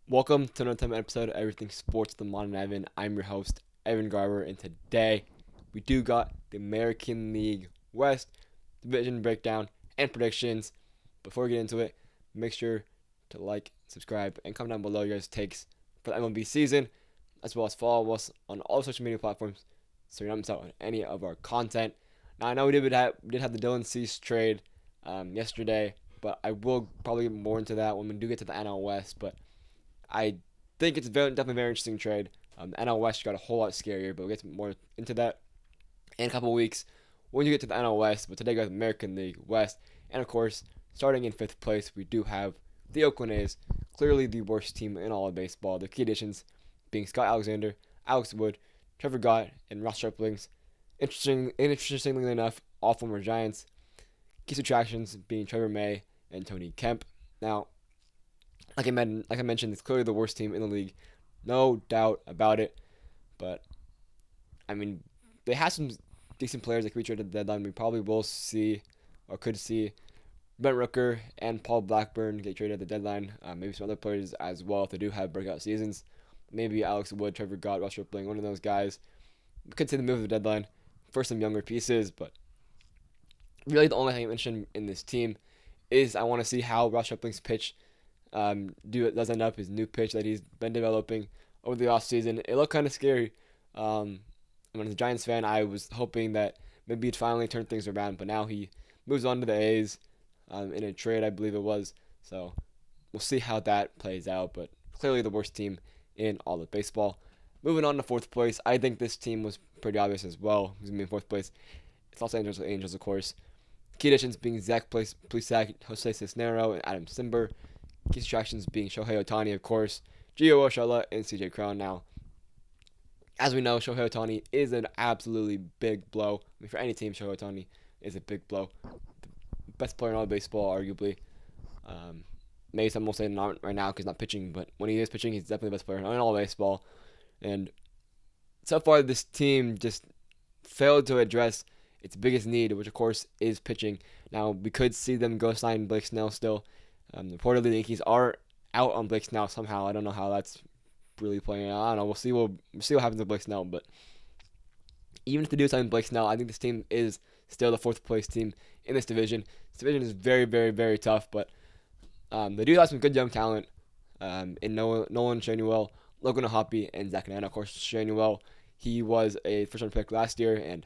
Welcome to another time episode of Everything Sports with Aman and Evan. I'm your host, Evan Garber, and today we do got the American League West division breakdown and predictions. Before we get into it, make sure to like, subscribe, and comment down below your guys' takes for the MLB season, as well as follow us on all social media platforms so you don't miss out on any of our content. Now, I know we did have the Dylan Cease trade yesterday, but I will probably get more into that when we do get to the NL West. But I think it's definitely a very interesting trade. The NL West got a whole lot scarier, but we'll get more into that in a couple of weeks when you get to the NL West. But today, we got the American League West. And of course, starting in fifth place, we do have the Oakland A's, clearly the worst team in all of baseball. The key additions being Scott Alexander, Alex Wood, Trevor Gott, and Ross Stripling's. Interestingly enough, all former Giants. Key subtractions being Trevor May and Tony Kemp. Now, like I mentioned, it's clearly the worst team in the league, no doubt about it. But I mean, they have some decent players that could be traded at the deadline. We probably will see, or could see, Brent Rooker and Paul Blackburn get traded at the deadline. Maybe some other players as well if they do have breakout seasons. Maybe Alex Wood, Trevor Gott, Russ Stripling, one of those guys. We could see the move at the deadline for some younger pieces, but really the only thing I mentioned in this team is I want to see how Russ Stripling's pitch does end up his new pitch that he's been developing over the offseason. It looked kind of scary. As a Giants fan, I was hoping that maybe he'd finally turn things around, but now he moves on to the A's in a trade, I believe it was. So we'll see how that plays out, but clearly the worst team in all of baseball. Moving on to fourth place, I think this team was pretty obvious as well. Who's going to be in fourth place? It's Los Angeles Angels, of course. Key additions being Zach Plesac, Jose Cisnero, and Adam Simber. Key distractions being Shohei Ohtani, of course, Gio Urshela, and CJ Cron. Now, as we know, Shohei Ohtani is an absolutely big blow. I mean, for any team, Shohei Ohtani is a big blow. The best player in all of baseball, arguably. Um, Maybe some will say not right now because he's not pitching, but when he is pitching, he's definitely the best player in all of baseball. And so far, this team just failed to address its biggest need, which of course is pitching. Now, we could see them go sign Blake Snell still. Reportedly, the Yankees are out on Blake Snell somehow. I don't know how that's really playing out. I don't know. We'll see what happens with Blake Snell. But even if they do sign Blake Snell, I think this team is still the fourth place team in this division. This division is very, very, very tough. But they do have some good young talent in Nolan Shanuel, Logan Hoppy, and Zach Nana. Of course, Shanuel, he was a first-round pick last year and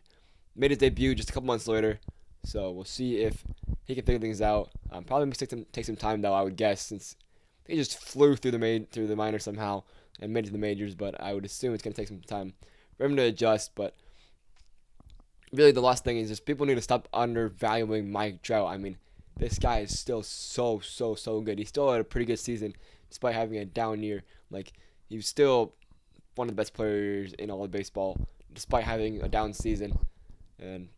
made his debut just a couple months later. So we'll see if he can figure things out. Probably take some time though, I would guess, since he just flew through the minors somehow and made it to the majors. But I would assume it's gonna take some time for him to adjust. But really, the last thing is just people need to stop undervaluing Mike Trout. I mean, this guy is still so good. He still had a pretty good season despite having a down year. Like, he was still one of the best players in all of baseball despite having a down season. And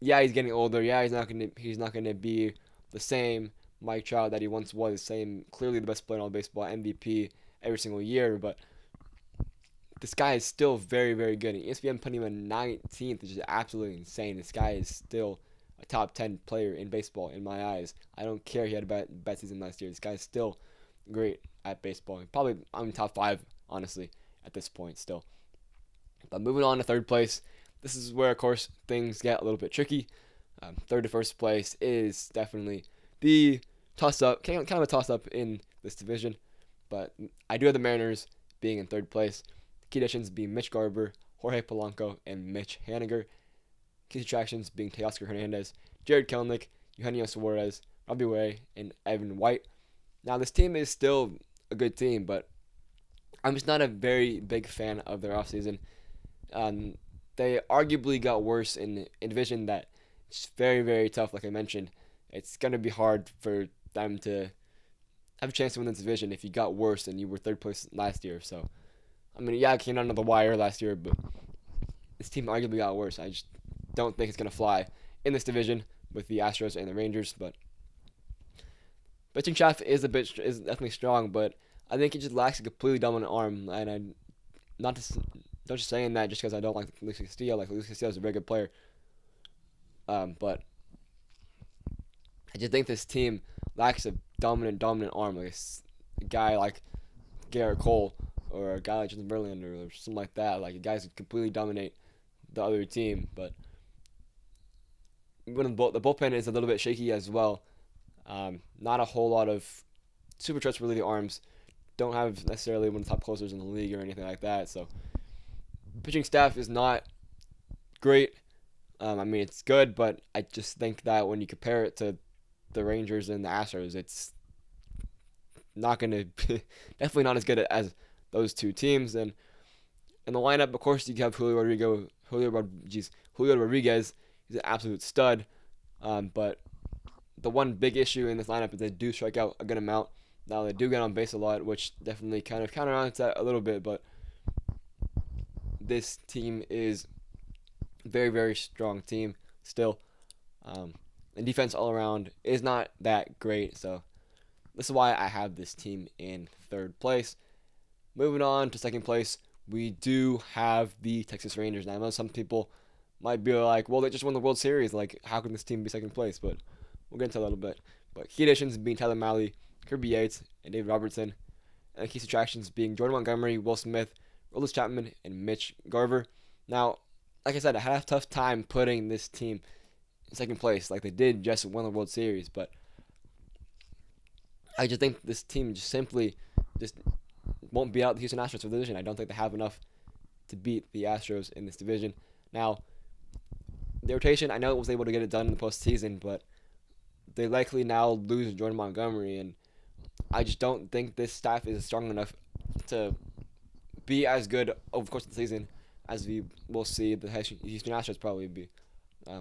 yeah, he's getting older. Yeah, he's not gonna be the same Mike Trout that he once was. Same, clearly the best player in all of baseball, MVP every single year. But this guy is still very, very good. And ESPN putting him in 19th, which is absolutely insane. This guy is still a top 10 player in baseball in my eyes. I don't care he had a bad season last year. This guy is still great at baseball. Probably I'm top 5, honestly, at this point still. But moving on to third place, this is where, of course, things get a little bit tricky. Third to first place is definitely the toss-up, kind of a toss-up in this division. But I do have the Mariners being in third place. The key additions being Mitch Garber, Jorge Polanco, and Mitch Haniger. Key subtractions being Teoscar Hernandez, Jared Kelenic, Eugenio Suarez, Robbie Ray, and Evan White. Now, this team is still a good team, but I'm just not a very big fan of their offseason. They arguably got worse in a division that it's very, very tough, like I mentioned. It's going to be hard for them to have a chance to win this division if you got worse and you were third place last year. So, I mean, yeah, it came down to the wire last year, but this team arguably got worse. I just don't think it's going to fly in this division with the Astros and the Rangers. But pitching staff is definitely strong, but I think it just lacks a completely dominant arm. And not just saying that just because I don't like Luis Castillo. Like, Luis Castillo is a very good player. But I just think this team lacks a dominant arm. Like a guy like Garrett Cole or a guy like Justin Verlander or something like that. Like guys who completely dominate the other team. But when the bullpen is a little bit shaky as well. Not a whole lot of super trustworthy arms. Don't have necessarily one of the top closers in the league or anything like that. So pitching staff is not great. I mean, it's good, but I just think that when you compare it to the Rangers and the Astros, it's not going to definitely not as good as those two teams. And in the lineup, of course, you have Julio Rodriguez. He's an absolute stud. But the one big issue in this lineup is they do strike out a good amount. Now they do get on base a lot, which definitely kind of counteracts that a little bit. But this team is a very, very strong team still. And defense all around is not that great. So this is why I have this team in third place. Moving on to second place, we do have the Texas Rangers. Now, I know some people might be like, well, they just won the World Series. Like, how can this team be second place? But we'll get into that a little bit. But key additions being Tyler Mahle, Kirby Yates, and David Robertson. And key subtractions being Jordan Montgomery, Will Smith, Roldis Chapman, and Mitch Garver. Now, like I said, I had a tough time putting this team in second place. Like, they did just win the World Series. But I just think this team just simply just won't beat out the Houston Astros for the division. I don't think they have enough to beat the Astros in this division. Now, the rotation, I know it was able to get it done in the postseason, but they likely now lose Jordan Montgomery, and I just don't think this staff is strong enough to be as good over the course of the season as we will see the Houston Astros probably be. I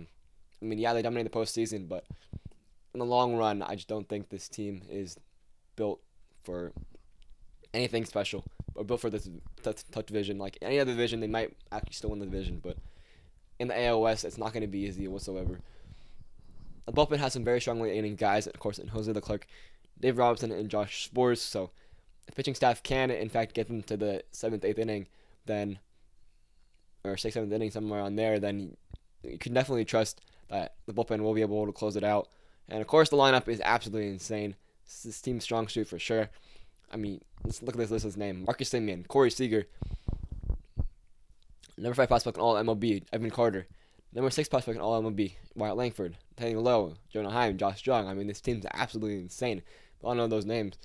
mean, yeah, they dominated the postseason, but in the long run, I just don't think this team is built for anything special or built for this tough division. Like any other division, they might actually still win the division, but in the AL West, it's not going to be easy whatsoever. The bullpen has some very strongly aiming guys, of course, in Jose Leclerc, Dave Robinson, and Josh Sborz. So if pitching staff can, in fact, get them to the 7th, 8th inning, then, or 6th, 7th inning, somewhere on there, then you can definitely trust that the bullpen will be able to close it out. And of course, the lineup is absolutely insane. This team's strong suit for sure. I mean, let's look at this list of name: Marcus Semien, Corey Seager, number 5 prospect in all MLB, Evan Carter, number 6 prospect in all MLB, Wyatt Langford, Tanner Lowe, Jonah Heim, Josh Jung. I mean, this team's absolutely insane. We all know those names.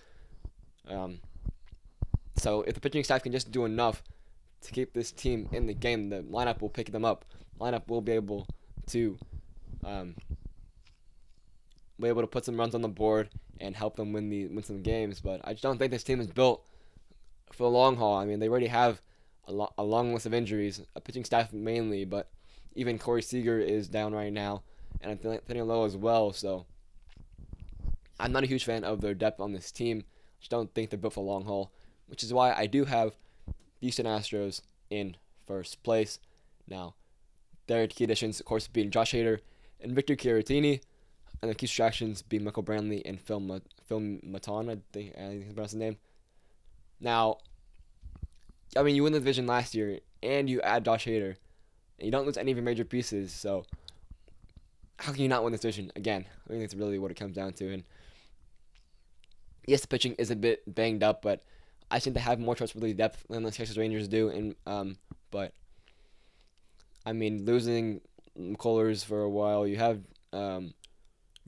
So if the pitching staff can just do enough to keep this team in the game, the lineup will pick them up. Lineup will be able to put some runs on the board and help them win some games. But I just don't think this team is built for the long haul. I mean, they already have a long list of injuries, a pitching staff mainly, but even Corey Seager is down right now, and Tanner Lowe as well. So I'm not a huge fan of their depth on this team. I just don't think they're built for the long haul, which is why I do have the Houston Astros in first place. Now, their key additions, of course, being Josh Hader and Victor Caratini, and the key distractions being Michael Brantley and Phil Maton, I think I pronounce his name. Now, I mean, you win the division last year, and you add Josh Hader, and you don't lose any of your major pieces, so how can you not win this division again? I think that's really what it comes down to. And yes, the pitching is a bit banged up, but I think they have more trustworthy depth than the Texas Rangers do. And but I mean, losing McCullers for a while, you have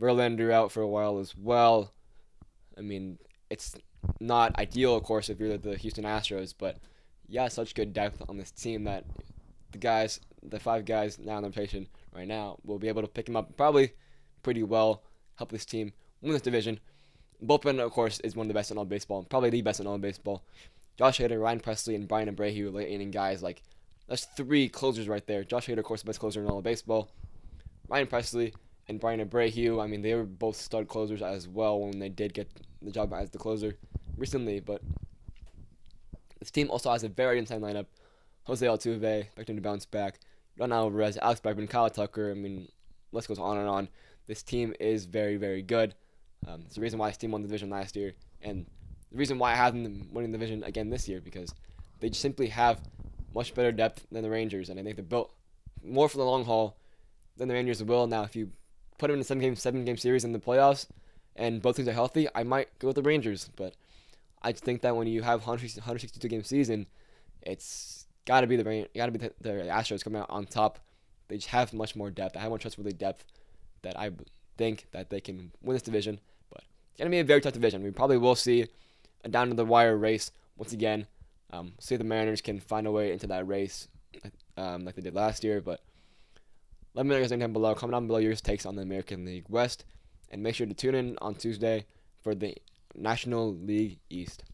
Verlander out for a while as well. I mean, it's not ideal, of course, if you're the Houston Astros, but yeah, such good depth on this team that the 5 guys now in the rotation right now will be able to pick him up probably pretty well, help this team win this division. Bullpen, of course, is one of the best in all baseball, probably the best in all baseball. Josh Hader, Ryan Presley, and Brian Abreu, late inning guys. Like, that's 3 closers right there. Josh Hader, of course, the best closer in all of baseball. Ryan Presley and Brian Abreu, I mean, they were both stud closers as well when they did get the job as the closer recently. But this team also has a very insane lineup. Jose Altuve, expecting to bounce back. Ron Alvarez, Alex Bregman, Kyle Tucker. I mean, list goes on and on. This team is very, very good. It's the reason why this team won the division last year, and the reason why I have them winning the division again this year, because they just simply have much better depth than the Rangers, and I think they're built more for the long haul than the Rangers will. Now, if you put them in a 7-game series in the playoffs, and both teams are healthy, I might go with the Rangers, but I just think that when you have 162 game season, it's gotta be the Astros coming out on top. They just have much more depth. I have more trustworthy depth that I think that they can win this division. But it's gonna be a very tough division. We probably will see a down to the wire race once again. See if the Mariners can find a way into that race, like they did last year. But let me know your guys down below. Comment down below your takes on the American League West, and make sure to tune in on Tuesday for the National League East.